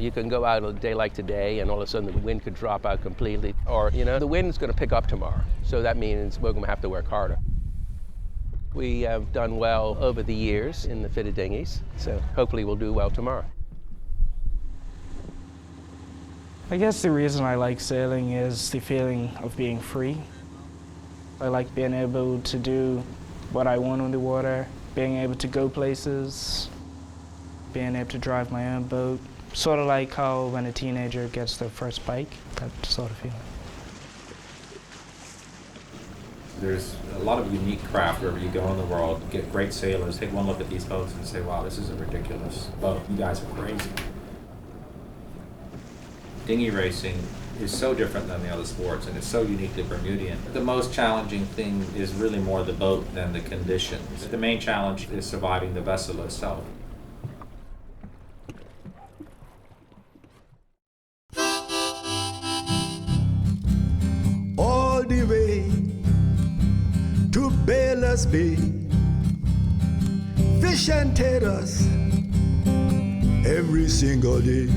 You can go out a day like today and all of a sudden the wind could drop out completely. Or, the wind's going to pick up tomorrow. So that means we're going to have to work harder. We have done well over the years in the fitted dinghies, so hopefully we'll do well tomorrow. I guess the reason I like sailing is the feeling of being free. I like being able to do what I want on the water, being able to go places, being able to drive my own boat. Sort of like how when a teenager gets their first bike, that sort of feeling. There's a lot of unique craft wherever you go in the world. You get great sailors, take one look at these boats and say, wow, this is a ridiculous boat. You guys are crazy. Dinghy racing is so different than the other sports, and it's so uniquely Bermudian. The most challenging thing is really more the boat than the conditions. The main challenge is surviving the vessel itself. All the way to Baylor's Bay, fish and taters every single day.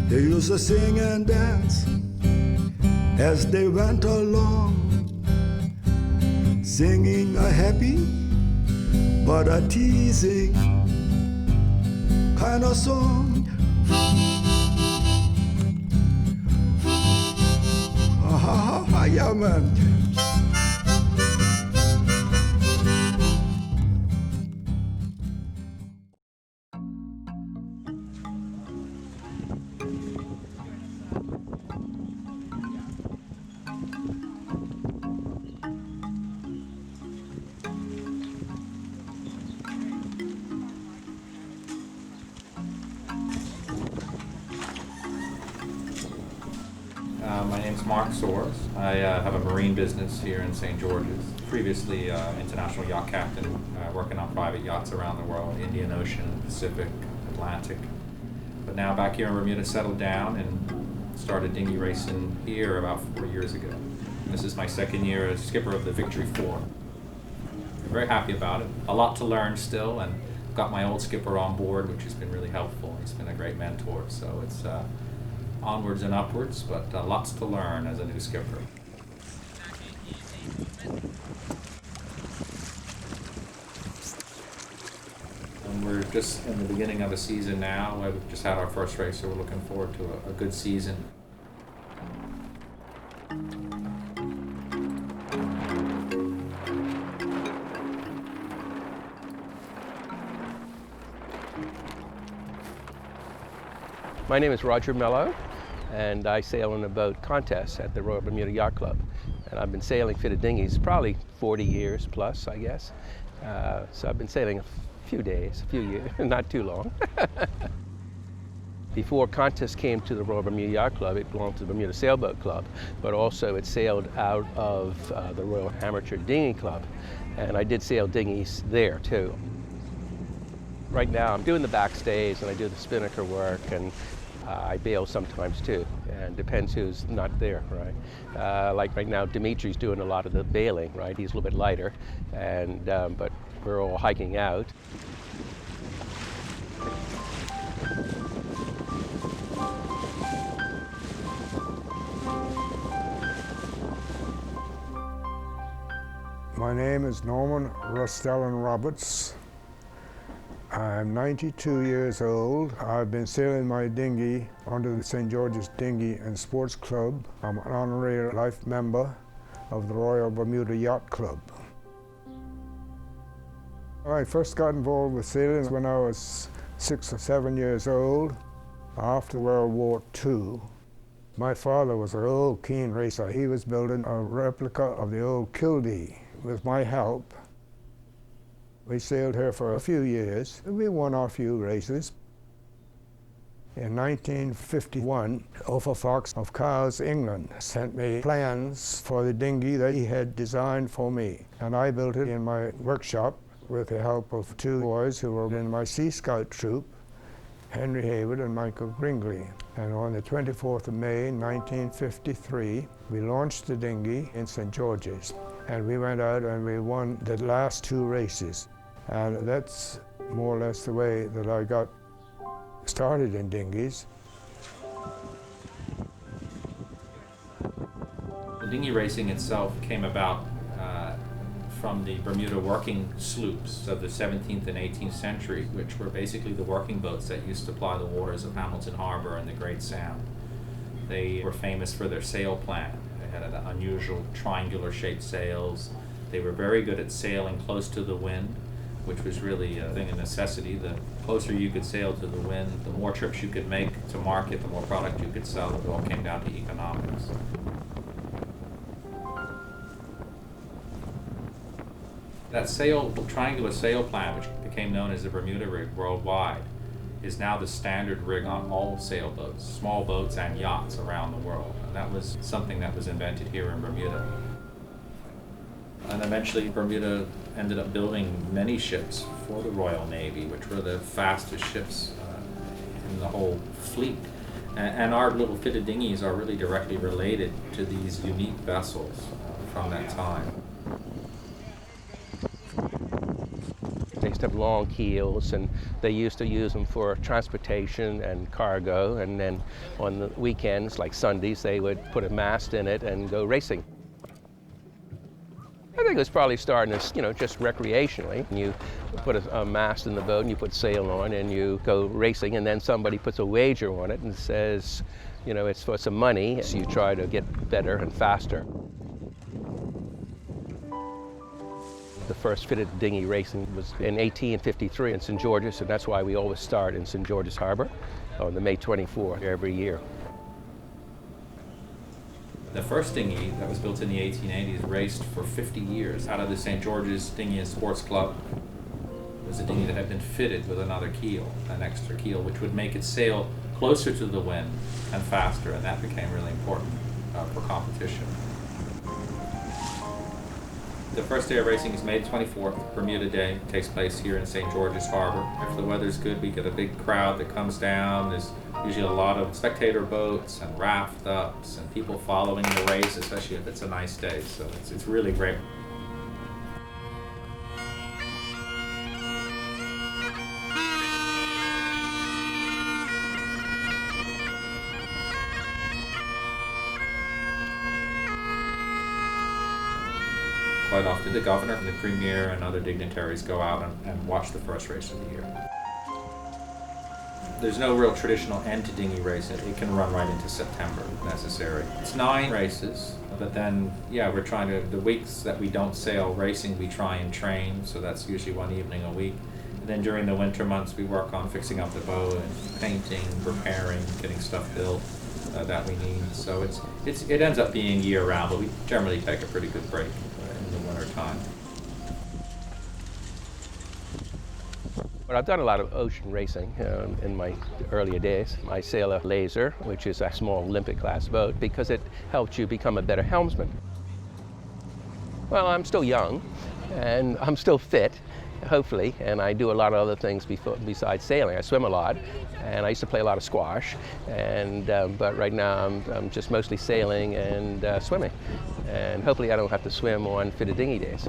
They used to sing and dance as they went along, singing a happy but a teasing kind of song. Yeah, man. My name's Mark Soares. I have a marine business here in St. George's. Previously international yacht captain, working on private yachts around the world, Indian Ocean, Pacific, Atlantic. But now back here in Bermuda, settled down and started dinghy racing here about 4 years ago. This is my second year as skipper of the Victory 4. I'm very happy about it. A lot to learn still, and got my old skipper on board, which has been really helpful. He's been a great mentor, so it's onwards and upwards, but lots to learn as a new skipper. And we're just in the beginning of a season now. We've just had our first race, so we're looking forward to a good season. My name is Roger Mello, and I sail in a boat contest at the Royal Bermuda Yacht Club. And I've been sailing fitted dinghies probably 40 years plus, I guess. So I've been sailing a few days, a few years, not too long. Before contest came to the Royal Bermuda Yacht Club, it belonged to the Bermuda Sailboat Club, but also it sailed out of the Royal Amateur Dinghy Club. And I did sail dinghies there too. Right now I'm doing the backstays and I do the spinnaker work, and I bail sometimes too, and depends who's not there, right? Like right now, Dimitri's doing a lot of the bailing, right? He's a little bit lighter, and but we're all hiking out. My name is Norman Rostellan Roberts. I'm 92 years old. I've been sailing my dinghy under the St. George's Dinghy and Sports Club. I'm an honorary life member of the Royal Bermuda Yacht Club. I first got involved with sailing when I was 6 or 7 years old, after World War II. My father was a real keen racer. He was building a replica of the old Kildee with my help. We sailed her for a few years. We won our few races. In 1951, Arthur Fox of Cowes, England, sent me plans for the dinghy that he had designed for me. And I built it in my workshop with the help of two boys who were in my Sea Scout troop, Henry Hayward and Michael Gringley. And on the 24th of May, 1953, we launched the dinghy in St. George's. And we went out and we won the last two races. And that's more or less the way that I got Started in dinghies. The dinghy racing itself came about from the Bermuda working sloops of the 17th and 18th century, which were basically the working boats that used to ply the waters of Hamilton Harbor and the Great Sound. They were famous for their sail plan. They had an unusual triangular-shaped sails. They were very good at sailing close to the wind, which was really a thing of necessity. The closer you could sail to the wind, the more trips you could make to market, the more product you could sell. It all came down to economics. That triangular sail plan, which became known as the Bermuda rig worldwide, is now the standard rig on all sailboats, small boats and yachts around the world. And that was something that was invented here in Bermuda. And eventually Bermuda ended up building many ships for the Royal Navy, which were the fastest ships in the whole fleet. And our little fitted dinghies are really directly related to these unique vessels from that time. They used to have long keels, and they used to use them for transportation and cargo, and then on the weekends, like Sundays, they would put a mast in it and go racing. I think it was probably starting as, just recreationally. You put a mast in the boat and you put sail on and you go racing, and then somebody puts a wager on it and says, it's for some money, so you try to get better and faster. The first fitted dinghy racing was in 1853 in St. George's, and that's why we always start in St. George's Harbor on the May 24th every year. The first dinghy that was built in the 1880s raced for 50 years out of the St. George's Dinghy and Sports Club. It was a dinghy that had been fitted with another keel, an extra keel, which would make it sail closer to the wind and faster, and that became really important for competition. The first day of racing is May 24th, Bermuda Day. It takes place here in St. George's Harbor. If the weather's good, we get a big crowd that comes down. There's usually a lot of spectator boats and raft ups and people following the race, especially if it's a nice day. So it's really great. Quite often the governor and the premier and other dignitaries go out and watch the first race of the year. There's no real traditional end to dinghy racing. It can run right into September if necessary. It's 9 races, but then, we're trying to, the weeks that we don't sail racing, we try and train, so that's usually one evening a week. And then during the winter months, we work on fixing up the boat and painting, repairing, getting stuff built that we need. So it ends up being year-round, but we generally take a pretty good break in the winter time. But I've done a lot of ocean racing in my earlier days. I sail a laser, which is a small Olympic class boat, because it helps you become a better helmsman. Well, I'm still young and I'm still fit, hopefully, and I do a lot of other things besides sailing. I swim a lot, and I used to play a lot of squash, and but right now I'm just mostly sailing and swimming, and hopefully I don't have to swim on fitted dinghy days.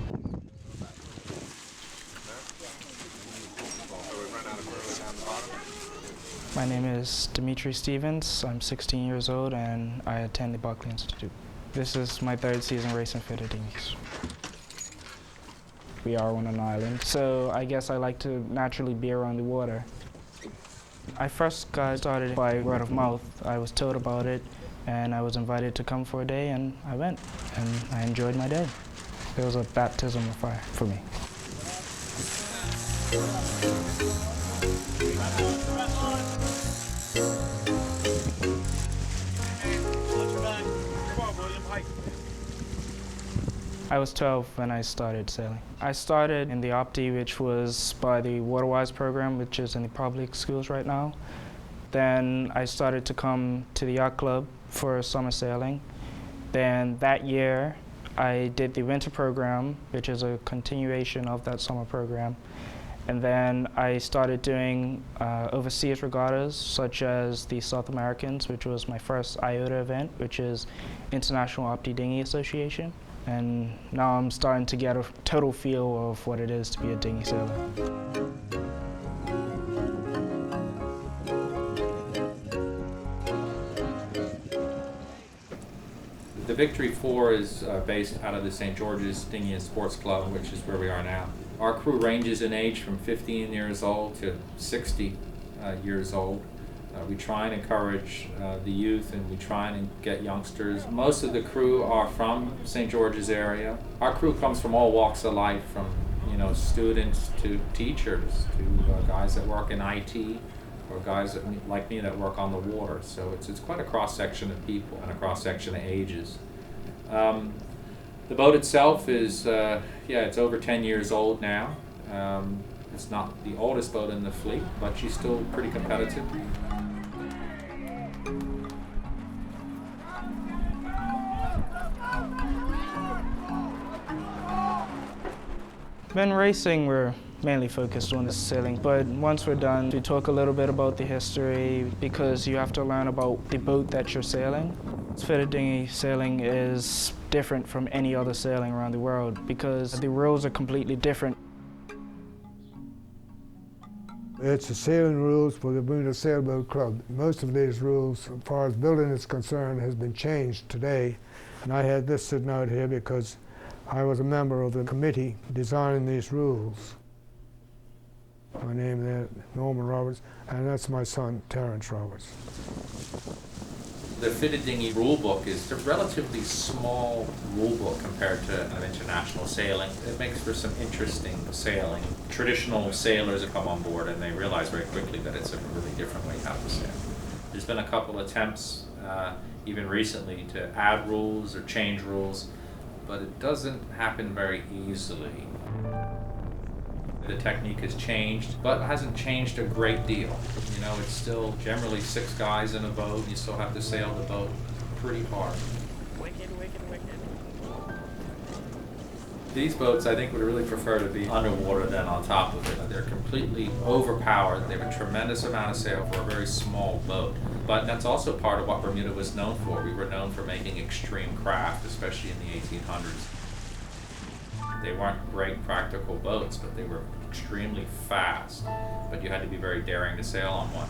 My name is Dimitri Stevens. I'm 16 years old and I attend the Berkeley Institute. This is my 3rd season racing fitted dinghies. We are on an island, so I guess I like to naturally be around the water. I first got started by word of mouth. I was told about it and I was invited to come for a day, and I went and I enjoyed my day. It was a baptism of fire for me. I was 12 when I started sailing. I started in the OPTI, which was by the Waterwise program, which is in the public schools right now. Then I started to come to the yacht club for summer sailing. Then that year, I did the winter program, which is a continuation of that summer program. And then I started doing overseas regattas, such as the South Americans, which was my first IOTA event, which is International OPTI Dinghy Association. And now I'm starting to get a total feel of what it is to be a dinghy sailor. Victory 4 is based out of the St. George's Dinghy and Sports Club, which is where we are now. Our crew ranges in age from 15 years old to 60 years old. We try and encourage the youth, and we try and get youngsters. Most of the crew are from St. George's area. Our crew comes from all walks of life, from students to teachers to guys that work in IT, or guys that, like me, that work on the water. So it's quite a cross-section of people and a cross-section of ages. The boat itself is, it's over 10 years old now. It's not the oldest boat in the fleet, but she's still pretty competitive. When racing, we're mainly focused on the sailing, but once we're done, we talk a little bit about the history, because you have to learn about the boat that you're sailing. Fitted dinghy sailing is different from any other sailing around the world because the rules are completely different. It's the sailing rules for the Bermuda Sailboat Club. Most of these rules, as far as building is concerned, has been changed today. And I had this sitting out here because I was a member of the committee designing these rules. My name is Norman Roberts, and that's my son, Terrence Roberts. The fitted dinghy rule book is a relatively small rule book compared to international sailing. It makes for some interesting sailing. Traditional sailors have come on board and they realize very quickly that it's a really different way how to sail. There's been a couple attempts, even recently, to add rules or change rules, but it doesn't happen very easily. The technique has changed, but hasn't changed a great deal. It's still generally 6 guys in a boat. You still have to sail the boat pretty hard. Wicked. These boats, I think, would really prefer to be underwater than on top of it. They're completely overpowered. They have a tremendous amount of sail for a very small boat. But that's also part of what Bermuda was known for. We were known for making extreme craft, especially in the 1800s. They weren't great practical boats, but they were extremely fast. But you had to be very daring to sail on one.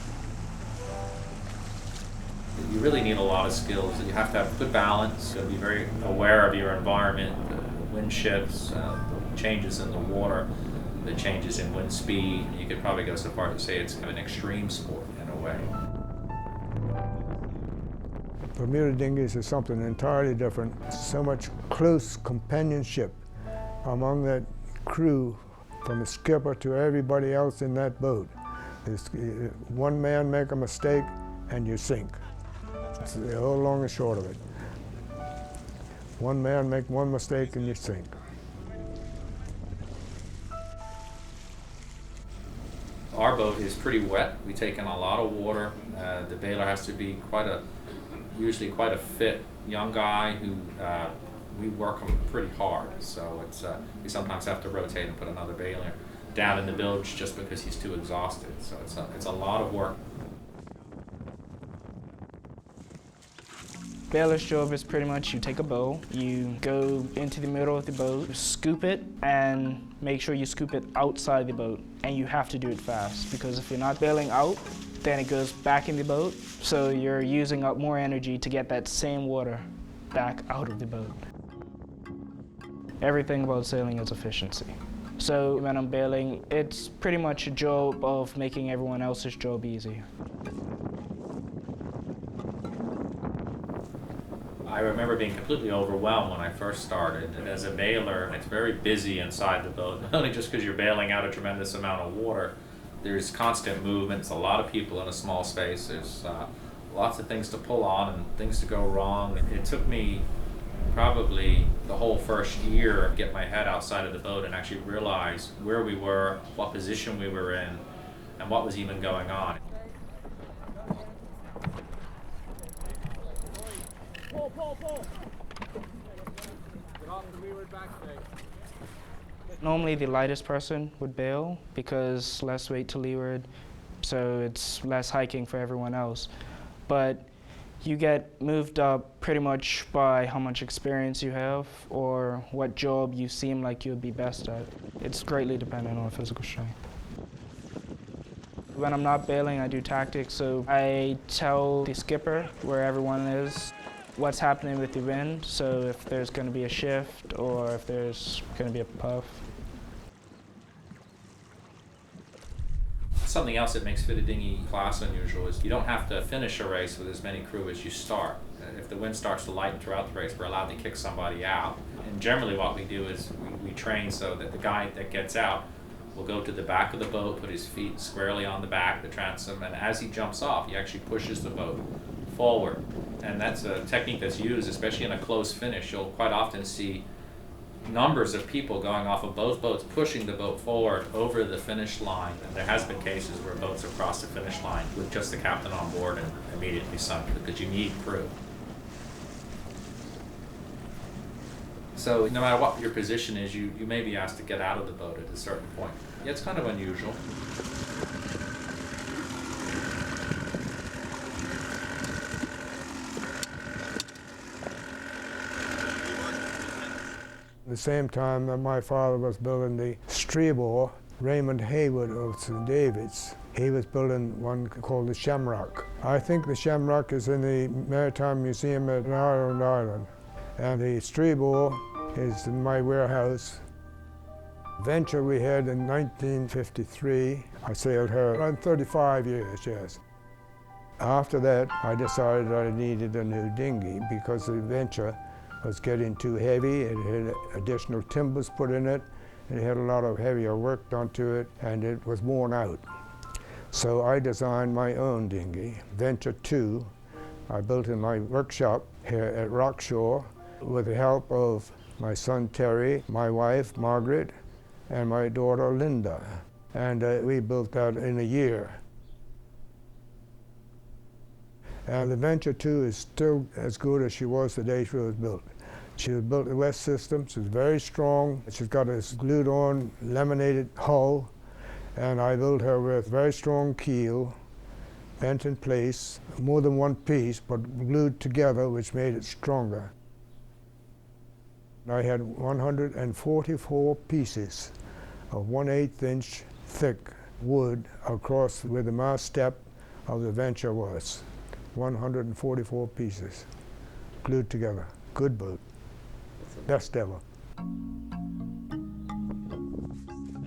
You really need a lot of skills. You have to have good balance, you have to be very aware of your environment, wind shifts, changes in the water, the changes in wind speed. You could probably go so far as to say it's kind of an extreme sport in a way. Bermuda dinghies is something entirely different. So much close companionship among that crew, from the skipper to everybody else in that boat. One man make a mistake and you sink. That's the whole long and short of it. One man make one mistake and you sink. Our boat is pretty wet. We take in a lot of water. The bailer has to be usually quite a fit young guy who we work him pretty hard. So we sometimes have to rotate and put another bailer down in the bilge just because he's too exhausted. So it's a lot of work. Bailer's job is pretty much you take a bow, you go into the middle of the boat, scoop it, and make sure you scoop it outside the boat. And you have to do it fast, because if you're not bailing out, then it goes back in the boat. So you're using up more energy to get that same water back out of the boat. Everything about sailing is efficiency. So when I'm bailing, it's pretty much a job of making everyone else's job easy. I remember being completely overwhelmed when I first started. And as a bailer, it's very busy inside the boat, not only just because you're bailing out a tremendous amount of water. There's constant movement. It's a lot of people in a small space. There's lots of things to pull on and things to go wrong. It took me probably the whole first year to get my head outside of the boat and actually realize where we were, what position we were in, and what was even going on. Normally the lightest person would bail because less weight to leeward, so it's less hiking for everyone else. But you get moved up pretty much by how much experience you have or what job you seem like you'd be best at. It's greatly dependent on physical strength. When I'm not bailing, I do tactics, so I tell the skipper where everyone is. what's happening with the wind, so if there's going to be a shift or if there's going to be a puff. Something else that makes fitted dinghy class unusual is you don't have to finish a race with as many crew as you start. If the wind starts to lighten throughout the race, we're allowed to kick somebody out. And generally what we do is we train so that the guy that gets out will go to the back of the boat, put his feet squarely on the back, the transom, and as he jumps off, he actually pushes the boat forward. And that's a technique that's used, especially in a close finish. You'll quite often see numbers of people going off of both boats, pushing the boat forward over the finish line. And there has been cases where boats have crossed the finish line with just the captain on board and immediately sunk, because you need crew. So no matter what your position is, you may be asked to get out of the boat at a certain point. Yeah, it's kind of unusual. At the same time that my father was building the Streebor, Raymond Haywood of St. David's, he was building one called the Shamrock. I think the Shamrock is in the Maritime Museum at Ireland Island. And the Streebor is in my warehouse. Venture we had in 1953. I sailed her around 35 years, yes. After that, I decided I needed a new dinghy because the Venture was getting too heavy. It had additional timbers put in it. It had a lot of heavier work done to it, and it was worn out. So I designed my own dinghy, Venture 2. I built in my workshop here at Rockshore with the help of my son Terry, my wife Margaret, and my daughter Linda. And we built that in a year. And the Venture 2 is still as good as she was the day she was built. She was built the West system. She's very strong. She's got a glued-on laminated hull, and I built her with very strong keel, bent in place, more than one piece, but glued together, which made it stronger. I had 144 pieces of 1/8 inch thick wood across where the mast step of the Venture was. 144 pieces glued together. Good boat. Best ever. We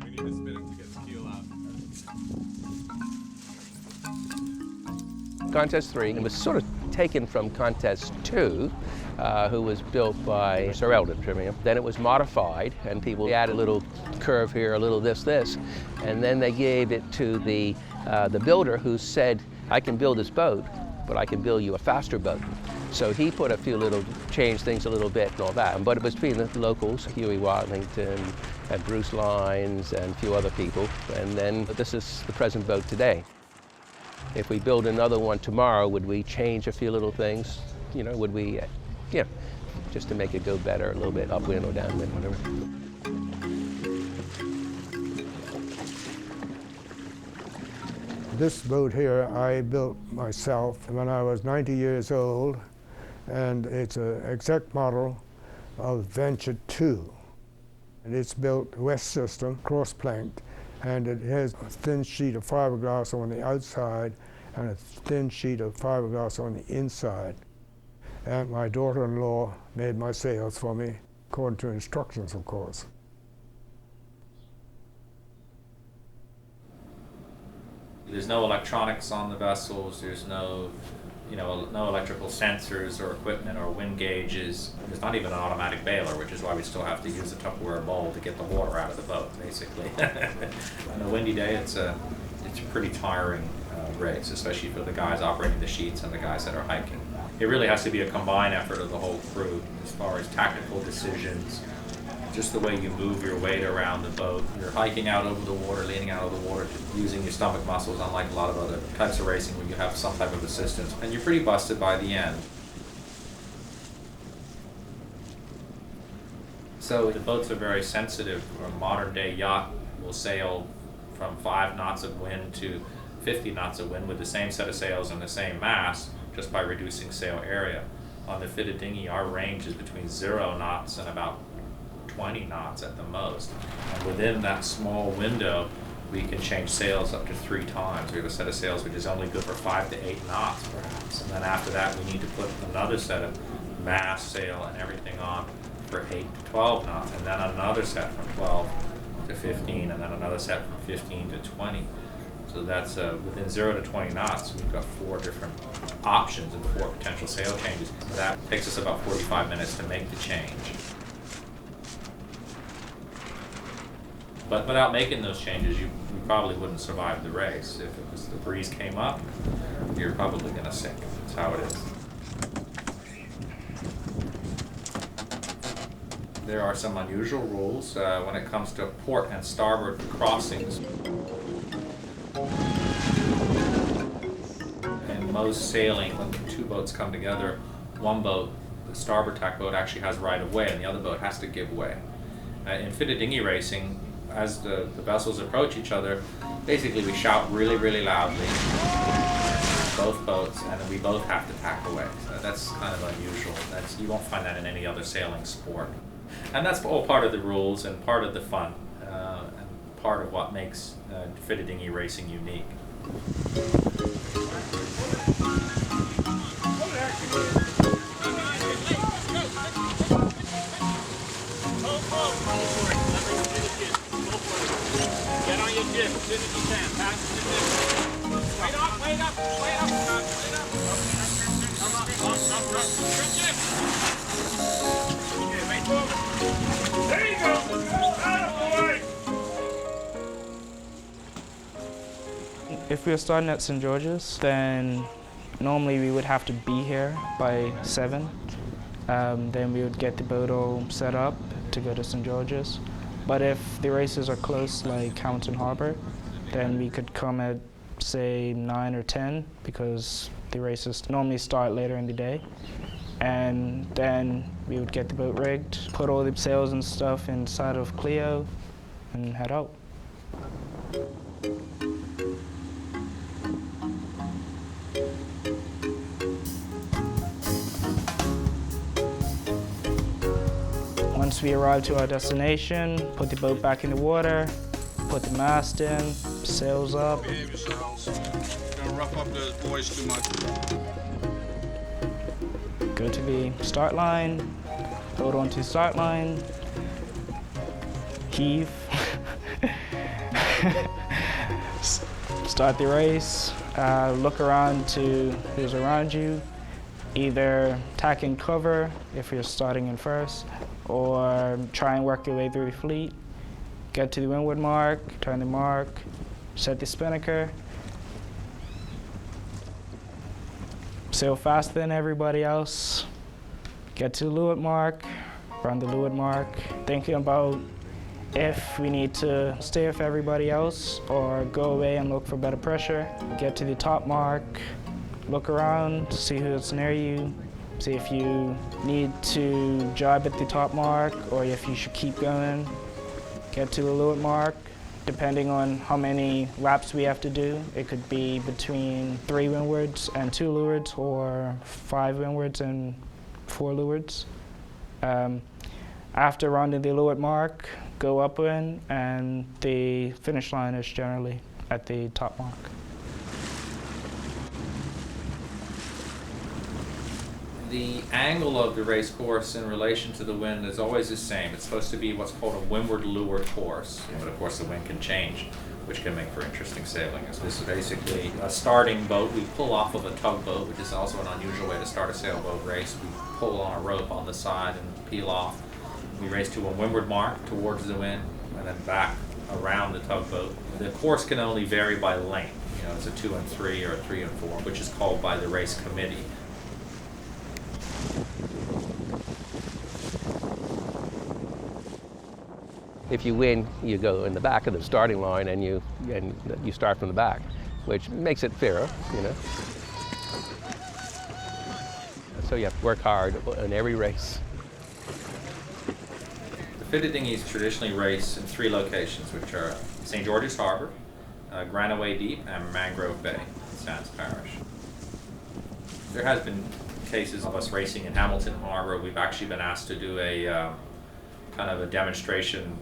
need to spin it to get the keel out. Contest 3 was sort of taken from Contest 2, who was built by Sir Eldon Trimmingham. Then it was modified, and people added a little curve here, a little this, and then they gave it to the builder, who said, I can build this boat, but I can build you a faster boat. So he put a few little, changed things a little bit and all that, but it was between the locals, Huey Watlington and Bruce Lines and a few other people, and then this is the present boat today. If we build another one tomorrow, would we change a few little things? You know, would we, just to make it go better, a little bit upwind or downwind, whatever. This boat here I built myself when I was 90 years old, and it's an exact model of Venture 2. And it's built West system, cross-planked, and it has a thin sheet of fiberglass on the outside and a thin sheet of fiberglass on the inside. And my daughter-in-law made my sails for me, according to instructions, of course. There's no electronics on the vessels. There's no, no electrical sensors or equipment or wind gauges. There's not even an automatic bailer, which is why we still have to use a Tupperware bowl to get the water out of the boat, basically. On a windy day, it's a pretty tiring race, especially for the guys operating the sheets and the guys that are hiking. It really has to be a combined effort of the whole crew as far as tactical decisions, just the way you move your weight around the boat. You're hiking out over the water, leaning out of the water, using your stomach muscles, unlike a lot of other types of racing where you have some type of assistance, and you're pretty busted by the end. So the boats are very sensitive. A modern day yacht will sail from 5 knots of wind to 50 knots of wind with the same set of sails and the same mast, just by reducing sail area. On the fitted dinghy, our range is between 0 knots and about 20 knots at the most. And within that small window, we can change sails up to 3 times. We have a set of sails which is only good for 5 to 8 knots, perhaps. And then after that, we need to put another set of mast, sail, and everything on for 8 to 12 knots, and then another set from 12 to 15, and then another set from 15 to 20. So that's within 0 to 20 knots, we've got 4 different options and 4 potential sail changes. That takes us about 45 minutes to make the change. But without making those changes, you probably wouldn't survive the race. If it was the breeze came up, you're probably going to sink. That's how it is. There are some unusual rules when it comes to port and starboard crossings. In most sailing, when 2 boats come together, one boat, the starboard tack boat, actually has right of way, and the other boat has to give way. In fitted dinghy racing, as the vessels approach each other, basically we shout really, really loudly, both boats, and then we both have to tack away. So that's kind of unusual. You won't find that in any other sailing sport. And that's all part of the rules and part of the fun, and part of what makes fitted dinghy racing unique. Get on your jib as soon as you can. Pass the jib. Wait up, wait up, wait up, wait up. Come up. Good jib. Okay, wait forward. There you go. Attaboy. If we were starting at St. George's, then normally we would have to be here by 7. Then we would get the boat all set up to go to St. George's. But if the races are close, like Hamilton Harbor, then we could come at, say, 9 or 10, because the races normally start later in the day. And then we would get the boat rigged, put all the sails and stuff inside of Clio, and head out. Once we arrive to our destination, put the boat back in the water, put the mast in, sails up. Behave yourselves. Don't rough up those boys too much. Go to the start line, hold on to the start line, heave, start the race, look around to who's around you, either tack and cover if you're starting in first, or try and work your way through the fleet. Get to the windward mark, turn the mark, set the spinnaker. Sail faster than everybody else. Get to the leeward mark, run the leeward mark. Thinking about if we need to stay with everybody else or go away and look for better pressure. Get to the top mark, look around, see who's near you. See if you need to jibe at the top mark or if you should keep going. Get to the leeward mark. Depending on how many laps we have to do, it could be between 3 windwards and 2 leewards, or 5 windwards and 4 leewards. After rounding the leeward mark, go upwind, and the finish line is generally at the top mark. The angle of the race course in relation to the wind is always the same. It's supposed to be what's called a windward-leeward course, but of course the wind can change, which can make for interesting sailing. This is basically a starting boat. We pull off of a tugboat, which is also an unusual way to start a sailboat race. We pull on a rope on the side and peel off. We race to a windward mark towards the wind, and then back around the tugboat. The course can only vary by length. It's a 2 and 3 or a 3 and 4, which is called by the race committee. If you win, you go in the back of the starting line and you start from the back, which makes it fairer, So you have to work hard in every race. The fitted dinghies traditionally race in 3 locations, which are St. George's Harbor, Granaway Deep, and Mangrove Bay in Sands Parish. There has been cases of us racing in Hamilton Harbor. We've actually been asked to do a kind of a demonstration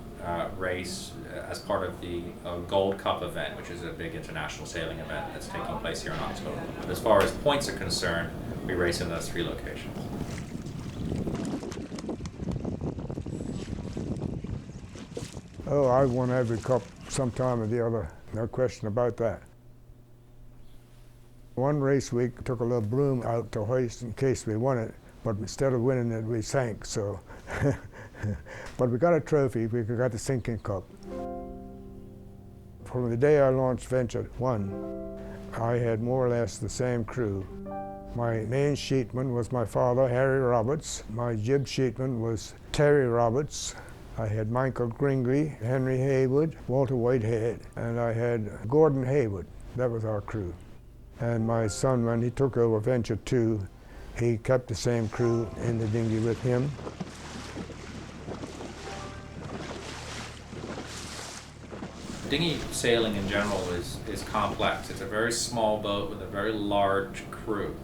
race as part of the Gold Cup event, which is a big international sailing event that's taking place here in October. But as far as points are concerned, we race in those 3 locations. Oh, I won every cup sometime or the other, no question about that. One race week took a little broom out to hoist in case we won it, but instead of winning it, we sank, so. But we got a trophy, we got the sinking cup. From the day I launched Venture 1, I had more or less the same crew. My main sheetman was my father, Harry Roberts. My jib sheetman was Terry Roberts. I had Michael Gringley, Henry Haywood, Walter Whitehead, and I had Gordon Haywood. That was our crew. And my son, when he took over Venture 2, he kept the same crew in the dinghy with him. Dinghy sailing in general is complex. It's a very small boat with a very large crew.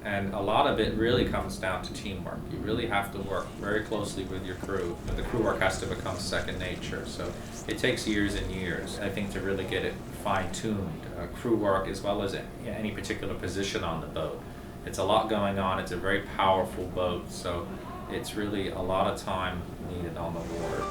And a lot of it really comes down to teamwork. You really have to work very closely with your crew. But the crew work has to become second nature. So it takes years and years, I think, to really get it fine-tuned. Crew work as well as any particular position on the boat. It's a lot going on. It's a very powerful boat. So it's really a lot of time needed on the water.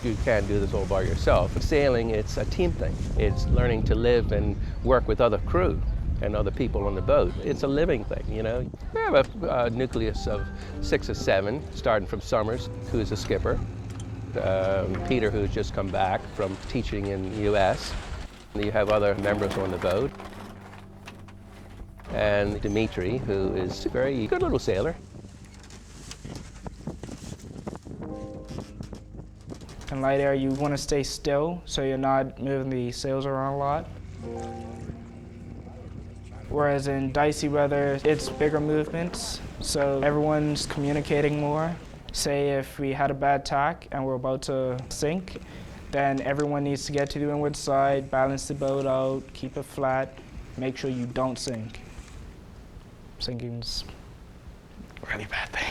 You can't do this all by yourself. Sailing, it's a team thing. It's learning to live and work with other crew and other people on the boat. It's a living thing, you know. We have a nucleus of 6 or 7, starting from Summers, who is a skipper, Peter, who's just come back from teaching in the U.S. You have other members on the boat, and Dimitri, who is a very good little sailor. In light air, you want to stay still so you're not moving the sails around a lot. Whereas in dicey weather, it's bigger movements, so everyone's communicating more. Say if we had a bad tack and we're about to sink, then everyone needs to get to the windward side, balance the boat out, keep it flat, make sure you don't sink. Sinking's a really bad thing.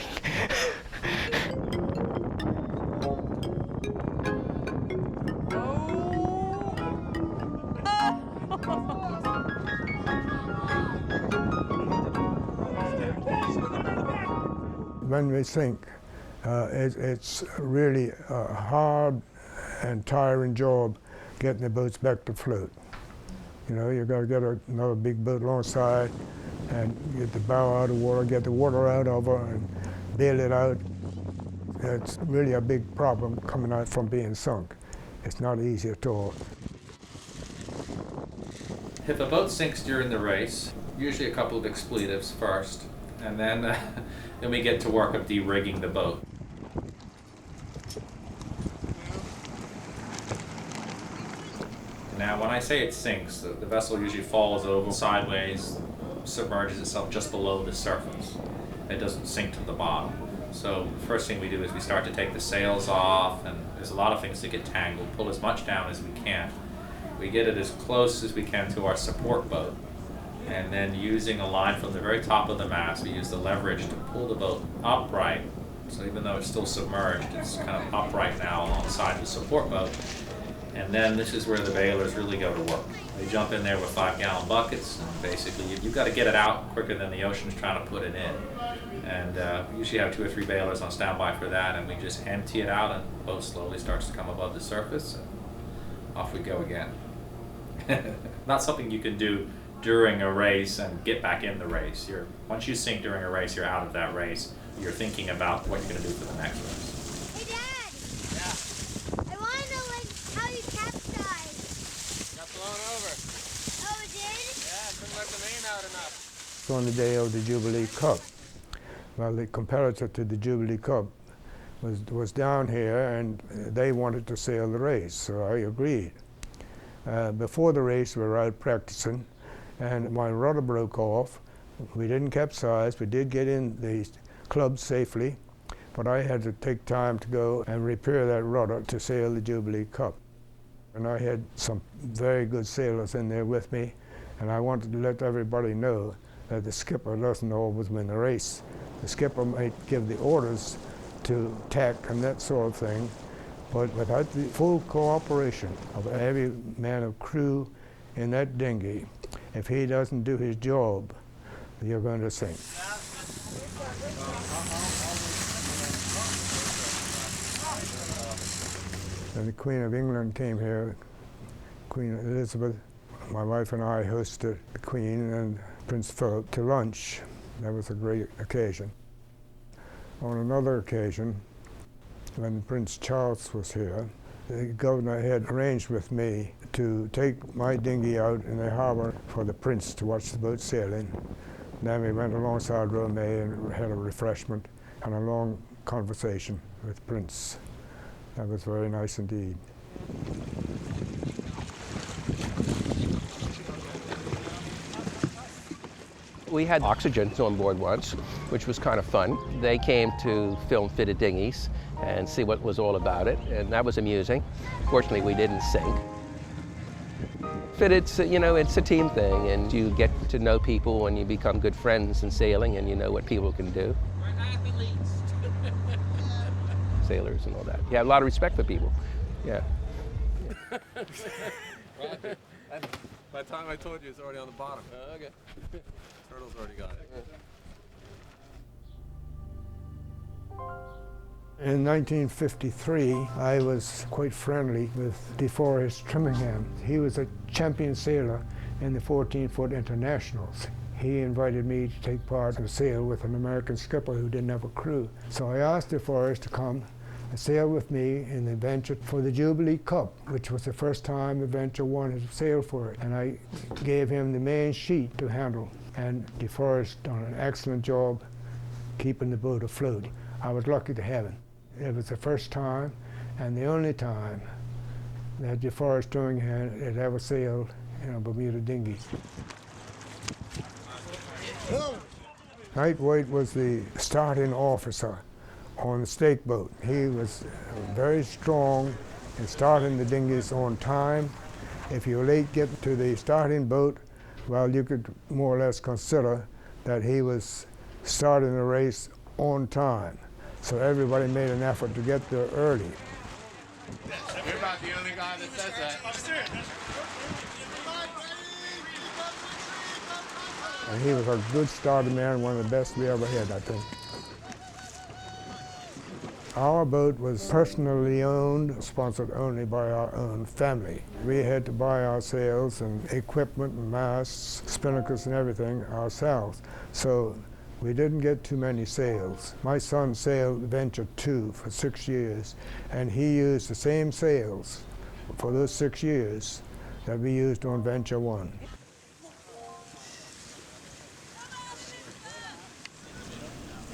When we sink, it's really a hard and tiring job getting the boats back to float. You know, you got to get another big boat alongside and get the bow out of water, get the water out of her and bail it out. It's really a big problem coming out from being sunk. It's not easy at all. If a boat sinks during the race, usually a couple of expletives first, and then we get to work of de-rigging the boat. Now, when I say it sinks, the vessel usually falls over sideways, submerges itself just below the surface. It doesn't sink to the bottom. So the first thing we do is we start to take the sails off, and there's a lot of things that get tangled. Pull as much down as we can. We get it as close as we can to our support boat. And then using a line from the very top of the mast, we use the leverage to pull the boat upright. So even though it's still submerged, it's kind of upright now alongside the support boat. And then this is where the bailers really go to work. They jump in there with 5-gallon buckets, and basically you've got to get it out quicker than the ocean's trying to put it in. And we usually have 2 or 3 bailers on standby for that, and we just empty it out, and the boat slowly starts to come above the surface, and off we go again. Not something you can do during a race and get back in the race. Once you sink during a race, you're out of that race. You're thinking about what you're going to do for the next race. Hey, Dad! Yeah? I want to know, how you capsized. Got blown over. Oh, it did? Yeah, couldn't let the main out enough. On the day of the Jubilee Cup, well, the competitor to the Jubilee Cup was down here, and they wanted to sail the race, so I agreed. Before the race, we were out practicing, and my rudder broke off. We didn't capsize. We did get in the club safely, but I had to take time to go and repair that rudder to sail the Jubilee Cup. And I had some very good sailors in there with me, and I wanted to let everybody know that the skipper doesn't always win the race. The skipper might give the orders to tack and that sort of thing, but without the full cooperation of every man of crew in that dinghy, if he doesn't do his job, you're going to sink. And the Queen of England came here, Queen Elizabeth. My wife and I hosted the Queen and Prince Philip to lunch. That was a great occasion. On another occasion, when Prince Charles was here, the governor had arranged with me to take my dinghy out in the harbor for the prince to watch the boat sailing. Then we went alongside Romay and had a refreshment and a long conversation with Prince. That was very nice indeed. We had oxygen on board once, which was kind of fun. They came to film fitted dinghies and see what was all about it, and that was amusing. Fortunately, we didn't sink. Fitted's, you know, it's a team thing, and you get to know people and you become good friends in sailing, and you know what people can do. Sailors and all that. You have a lot of respect for people. Yeah. By the time I told you, it's already on the bottom. Okay. Turtle's already got it. In 1953, I was quite friendly with DeForest Trimmingham. He was a champion sailor in the 14-foot internationals. He invited me to take part in a sail with an American skipper who didn't have a crew. So I asked DeForest to come and sail with me in the venture for the Jubilee Cup, which was the first time the Venture One had sailed for it. And I gave him the main sheet to handle. And DeForest done an excellent job keeping the boat afloat. I was lucky to have him. It was the first time and the only time that DeForest Trimmingham had ever sailed in a Bermuda dinghy. Knight White was the starting officer on the stake boat. He was very strong in starting the dinghies on time. If you were late getting to the starting boat, well, you could more or less consider that he was starting the race on time. So everybody made an effort to get there early. You're about the only guy that says that. And he was a good starter man, one of the best we ever had, I think. Our boat was personally owned, sponsored only by our own family. We had to buy our sails and equipment and masts, spinnakers and everything ourselves. So we didn't get too many sails. My son sailed Venture 2 for 6 years, and he used the same sails for those 6 years that we used on Venture 1.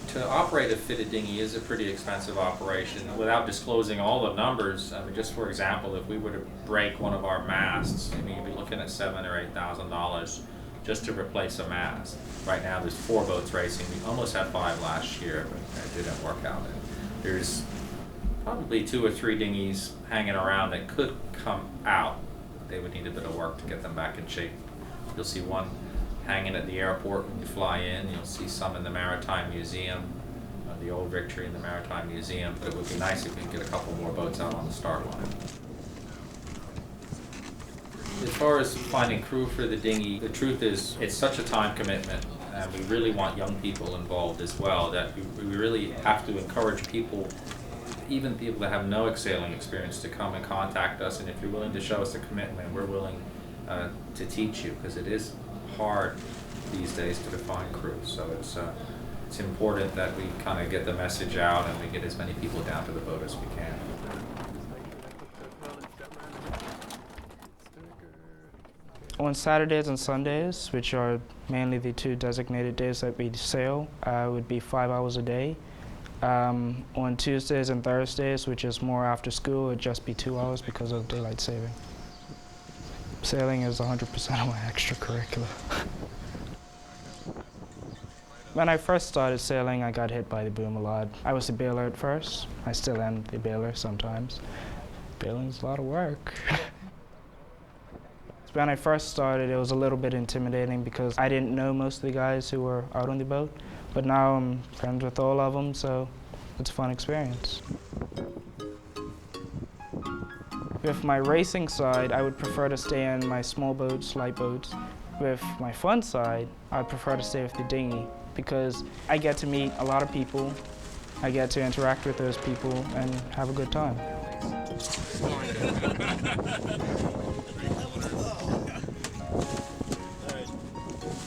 To operate a fitted dinghy is a pretty expensive operation. Without disclosing all the numbers, I mean, just for example, if we were to break one of our masts, I mean, you'd be looking at $7,000 or $8,000 just to replace a mast. Right now, there's 4 boats racing. We almost had 5 last year, but it didn't work out. And there's probably 2 or 3 dinghies hanging around that could come out. They would need a bit of work to get them back in shape. You'll see one hanging at the airport when you fly in. You'll see some in the Maritime Museum, the Old Victory in the Maritime Museum. But it would be nice if we could get a couple more boats out on the start line. As far as finding crew for the dinghy, the truth is it's such a time commitment, and we really want young people involved as well, that we really have to encourage people, even people that have no sailing experience, to come and contact us. And if you're willing to show us a commitment, we're willing to teach you, because it is hard these days to find crew. So it's important that we kind of get the message out and we get as many people down to the boat as we can. On Saturdays and Sundays, which are mainly the 2 designated days that we sail, would be 5 hours a day. On Tuesdays and Thursdays, which is more after school, it would just be 2 hours because of daylight saving. Sailing is 100% of my extracurricular. When I first started sailing, I got hit by the boom a lot. I was the bailer at first. I still am the bailer sometimes. Bailing's a lot of work. When I first started, it was a little bit intimidating because I didn't know most of the guys who were out on the boat, but now I'm friends with all of them, so it's a fun experience. With my racing side, I would prefer to stay in my small boats, light boats, With my fun side, I prefer to stay with the dinghy because I get to meet a lot of people, I get to interact with those people and have a good time.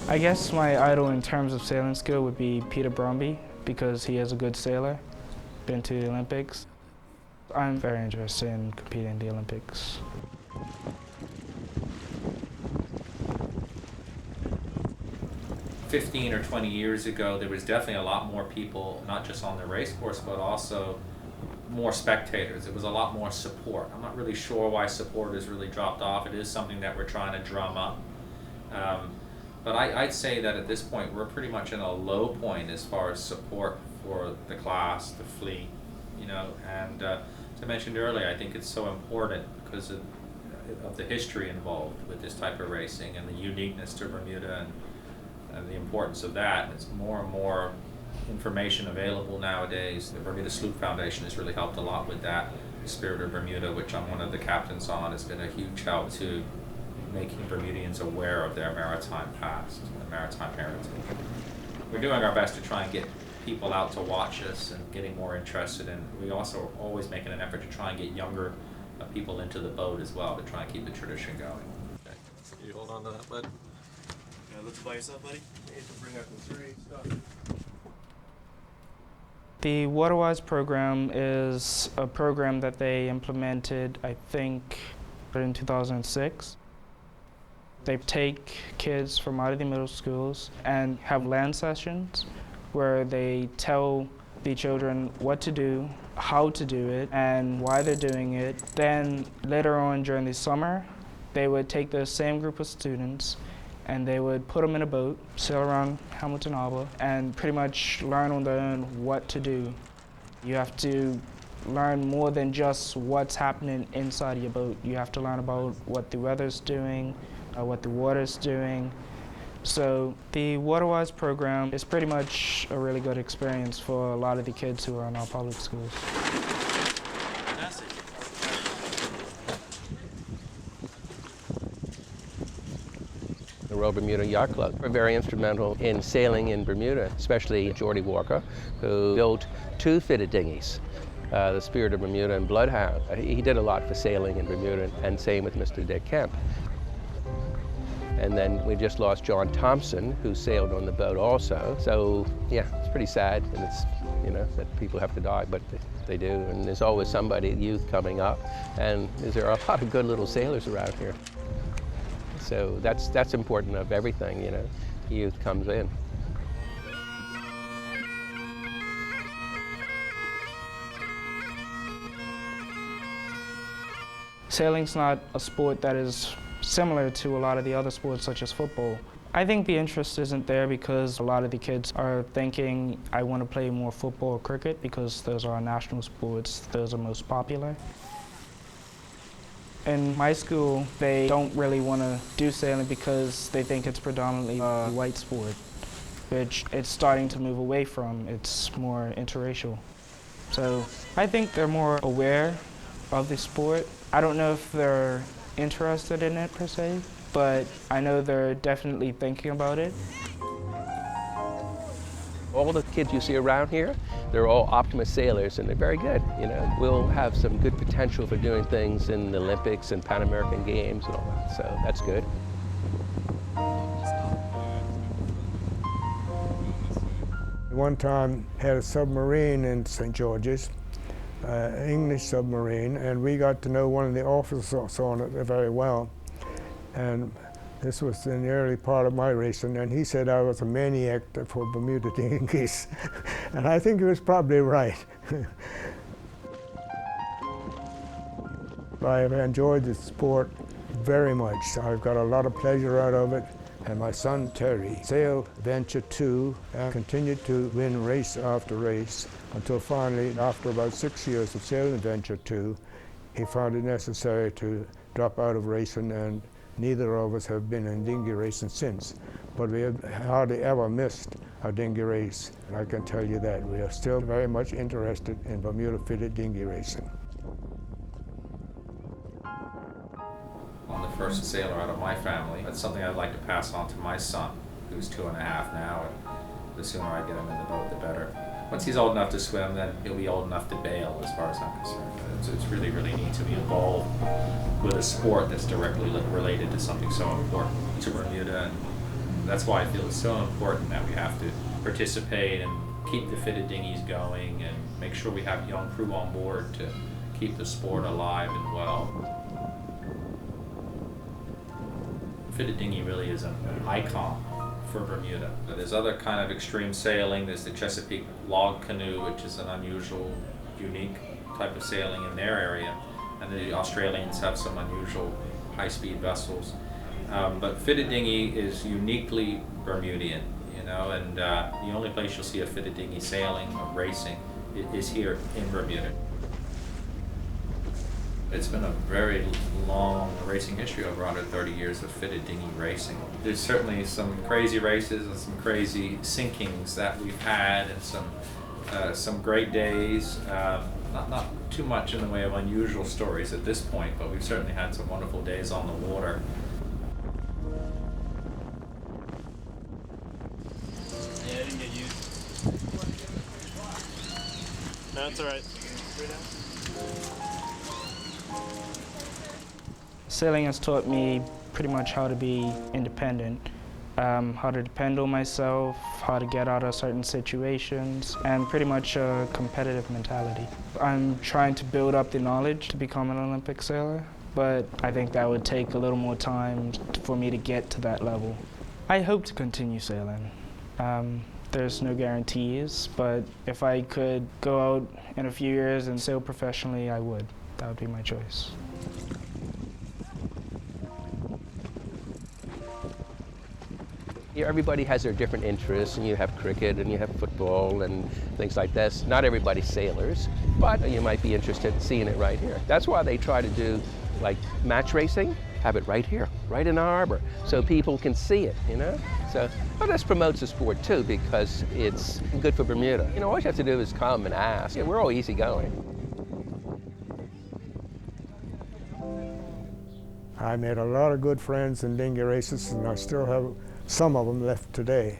I guess my idol in terms of sailing skill would be Peter Bromby because he is a good sailor, been to the Olympics. I'm very interested in competing in the Olympics. "15 or 20 years ago, there was definitely a lot more people, not just on the race course, but also more spectators. It was a lot more support. I'm not really sure why support has really dropped off. It is something that we're trying to drum up. But I'd say that at this point, we're pretty much in a low point as far as support for the class, the fleet, you know, and as I mentioned earlier, I think it's so important because of the history involved with this type of racing and the uniqueness to Bermuda and the importance of that. It's more and more information available nowadays. The Bermuda Sloop Foundation has really helped a lot with that. The Spirit of Bermuda, which I'm one of the captains on, has been a huge help to making Bermudians aware of their maritime past and maritime heritage. We're doing our best to try and get people out to watch us and getting more interested, and we also are always making an effort to try and get younger people into the boat as well to try and keep the tradition going. Okay. You hold on to that, bud. Yeah, look by yourself, buddy. You need to bring up the three stuff. The WaterWise program is a program that they implemented, I think, in 2006. They take kids from out of the middle schools and have land sessions where they tell the children what to do, how to do it, and why they're doing it. Then later on during the summer, they would take the same group of students and they would put them in a boat, sail around Hamilton Harbor, and pretty much learn on their own what to do. You have to learn more than just what's happening inside of your boat. You have to learn about what the weather's doing, what the water's doing. So the WaterWise program is pretty much a really good experience for a lot of the kids who are in our public schools. The Royal Bermuda Yacht Club were very instrumental in sailing in Bermuda, especially Geordie Walker, who built two fitted dinghies, the Spirit of Bermuda and Bloodhound. He did a lot for sailing in Bermuda, and same with Mr. Dick Kemp. And then we just lost John Thompson, who sailed on the boat also. So yeah, it's pretty sad, and it's, you know, that people have to die, but they do. And there's always somebody, youth coming up, and there are a lot of good little sailors around here. So that's important of everything, you know, youth comes in. Sailing's not a sport that is similar to a lot of the other sports such as football. I think the interest isn't there because a lot of the kids are thinking, I want to play more football or cricket because those are our national sports, those are most popular. In my school, they don't really want to do sailing because they think it's predominantly a white sport, which it's starting to move away from. It's more interracial. So I think they're more aware of the sport. I don't know if they're interested in it per se, but I know they're definitely thinking about it. All the kids you see around here, they're all optimist sailors, and they're very good. You know, we'll have some good potential for doing things in the Olympics and Pan American Games and all that, so that's good. One time had a submarine in St. George's, English submarine, and we got to know one of the officers on it very well. And this was in the early part of my racing, and he said I was a maniac for Bermuda dinghies. And I think he was probably right. I have enjoyed the sport very much. I've got a lot of pleasure out of it. And my son Terry sailed Venture 2 and continued to win race after race until finally, after about 6 years of sailing Venture 2, he found it necessary to drop out of racing, and neither of us have been in dinghy racing since. But we have hardly ever missed a dinghy race, and I can tell you that. We are still very much interested in Bermuda-fitted dinghy racing. On the first sailor out of my family. That's something I'd like to pass on to my son, who's 2.5 now, and the sooner I get him in the boat, the better. Once he's old enough to swim, then he'll be old enough to bail, as far as I'm concerned. It's really, really neat to be involved with a sport that's directly related to something so important to Bermuda, and that's why I feel it's so important that we have to participate and keep the fitted dinghies going and make sure we have young crew on board to keep the sport alive and well. Fitted dinghy really is an icon for Bermuda. There's other kind of extreme sailing. There's the Chesapeake log canoe, which is an unusual, unique type of sailing in their area. And the Australians have some unusual high-speed vessels. But fitted dinghy is uniquely Bermudian, you know, and the only place you'll see a fitted dinghy sailing or racing is here in Bermuda. It's been a very long racing history, over 130 years of fitted dinghy racing. There's certainly some crazy races and some crazy sinkings that we've had, and some great days. Not too much in the way of unusual stories at this point, but we've certainly had some wonderful days on the water. Yeah, I didn't get used. No, it's alright. Sailing has taught me pretty much how to be independent, how to depend on myself, how to get out of certain situations, and pretty much a competitive mentality. I'm trying to build up the knowledge to become an Olympic sailor, but I think that would take a little more time for me to get to that level. I hope to continue sailing. There's no guarantees, but if I could go out in a few years and sail professionally, I would. That would be my choice. Everybody has their different interests, and you have cricket and you have football and things like this. Not everybody's sailors, but you might be interested in seeing it right here. That's why they try to do like match racing, have it right here, right in the harbor, so people can see it, you know? So, well, this promotes the sport too, because it's good for Bermuda. You know, all you have to do is come and ask. Yeah, we're all easygoing. I made a lot of good friends in dinghy races, and I still have some of them left today.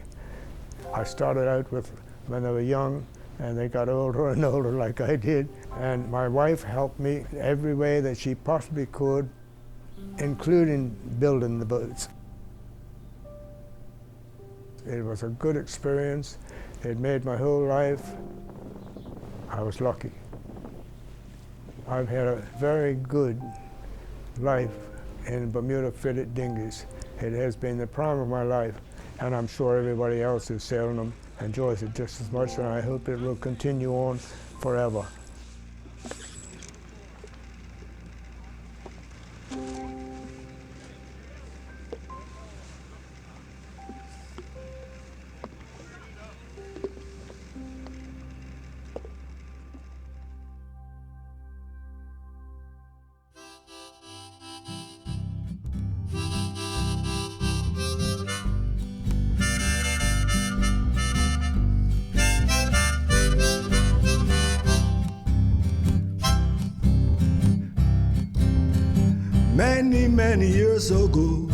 I started out with when they were young, and they got older and older like I did. And my wife helped me every way that she possibly could, including building the boats. It was a good experience. It made my whole life. I was lucky. I've had a very good life in Bermuda fitted dinghies. It has been the prime of my life, and I'm sure everybody else who's sailing them enjoys it just as much, and I hope it will continue on forever. Many, many years ago,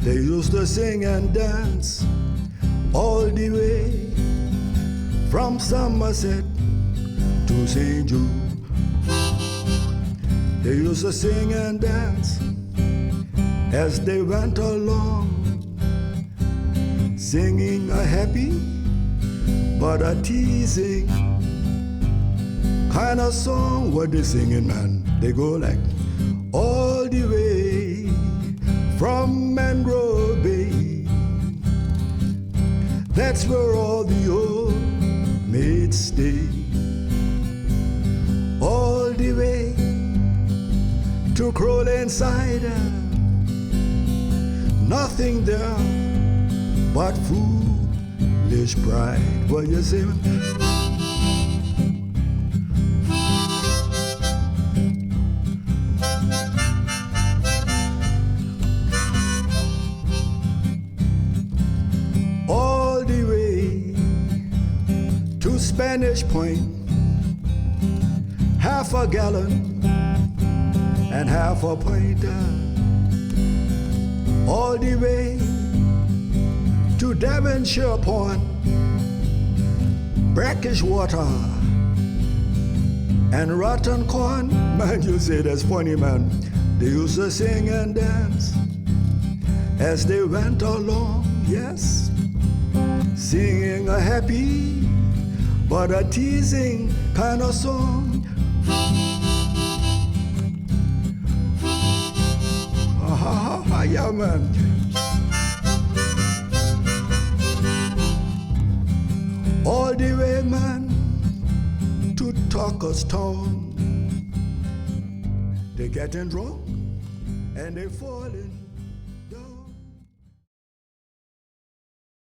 they used to sing and dance all the way from Somerset to St. Jude. They used to sing and dance as they went along, singing a happy but a teasing kind of song. What they singing, man? They go like, all the way from Mangrove Bay. That's where all the old maids stay. All the way to Crowland Cider. Nothing there but foolish pride. What you say, man? Spanish Point, half a gallon and half a pointer. all the way to Devonshire Pond, brackish water and rotten corn. Man, you say that's funny, man. They used to sing and dance as they went along, yes, singing a happy but a teasing kind of song. Yeah, man. All the way, man, to Talker's Town. They're getting drunk and they're falling.